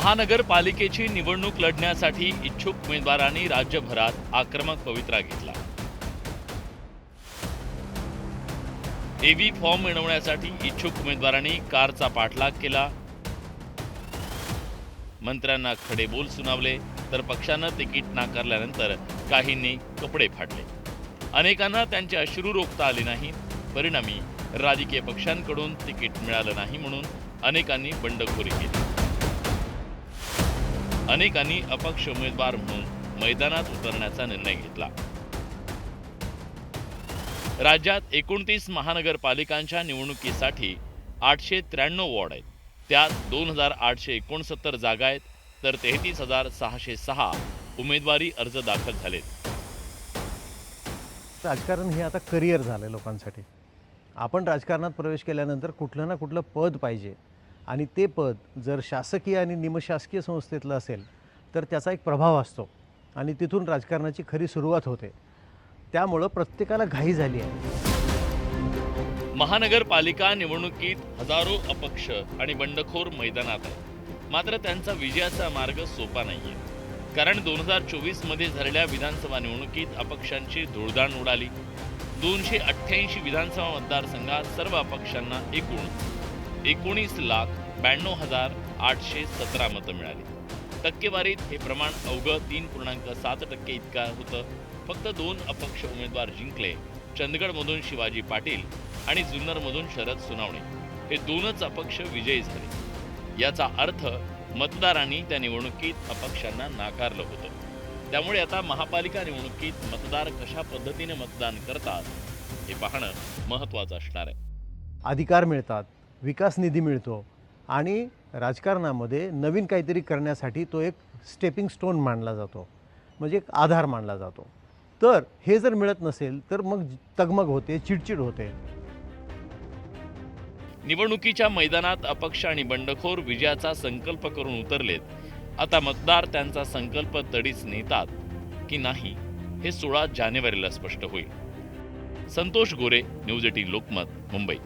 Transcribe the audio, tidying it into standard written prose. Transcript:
महानगरपालिकेची निवडणूक लढण्यासाठी इच्छुक उमेदवारांनी राज्यभरात आक्रमक पवित्रा घेतला। एव्ही फॉर्म मिळवण्यासाठी इच्छुक उमेदवारांनी कारचा पाठलाग केला। मंत्र्यांना खडेबोल सुनावले, तर पक्षानं तिकीट नाकारल्यानंतर काहींनी कपडे फाडले। अनेकांना त्यांचे अश्रू रोखता आले नाही। परिणामी राजकीय पक्षांकडून तिकीट मिळालं नाही म्हणून अनेकांनी बंडखोरी केली। अनेकांनी अपक्ष उमेदवार म्हणून मैदानात उतरण्याचा निर्णय घेतला। राज्यात 29 महानगरपालिकांच्या निवडणुकीसाठी 893 वॉर्ड आहेत। त्यात 2869 जागा आहेत, तर 33,606 उमेदवारी अर्ज दाखल झालेत। राजकारण हे आता करिअर झालं लोकांसाठी। आपण राजकारणात प्रवेश केल्यानंतर कुठलं ना कुठलं पद पाहिजे आणि ते पद जर शासकीय आणि निमशासकीय संस्थेतलं असेल तर त्याचा एक प्रभाव असतो आणि तिथून राजकारणाची खरी सुरुवात होते। त्यामुळं प्रत्येकाला घाई झाली आहे। महानगरपालिका निवडणुकीत हजारो अपक्ष आणि बंडखोर मैदानात आहेत। मात्र त्यांचा विजयाचा मार्ग सोपा नाहीये, कारण 2024 मध्ये झालेल्या विधानसभा निवडणुकीत अपक्षांची धुळदाण उडाली। 288 विधानसभा मतदारसंघात सर्व अपक्षांना एकूण 19,92,817 मतं मिळाली। टक्केवारीत हे प्रमाण अवघं 3.7% इतका होतं। फक्त 2 अपक्ष उमेदवार जिंकले। चंदगडमधून शिवाजी पाटील आणि जुन्नरमधून शरद सोनावणे हे 2च अपक्ष विजयी झाले। याचा अर्थ मतदारांनी त्या निवडणुकीत अपक्षांना नाकारलं होतं। त्यामुळे आता महापालिका निवडणुकीत मतदार कशा पद्धतीने मतदान करतात हे पाहणं महत्त्वाचं असणार आहे। अधिकार मिळतात, विकास निधी मिळतो आणि राजकारणामध्ये नवीन काहीतरी करण्यासाठी तो एक स्टेपिंग स्टोन मानला जातो, म्हणजे एक आधार मानला जातो। तर हे जर मिळत नसेल तर मग तगमग होते, चिडचिड होते। निवडणुकीच्या मैदानात अपक्ष आणि बंडखोर विजयाचा संकल्प करून उतरलेत। आता मतदार त्यांचा संकल्प तडीच नेतात की नाही हे 16 जानेवारीला स्पष्ट होईल। संतोष गोरे, न्यूज 18 लोकमत, मुंबई।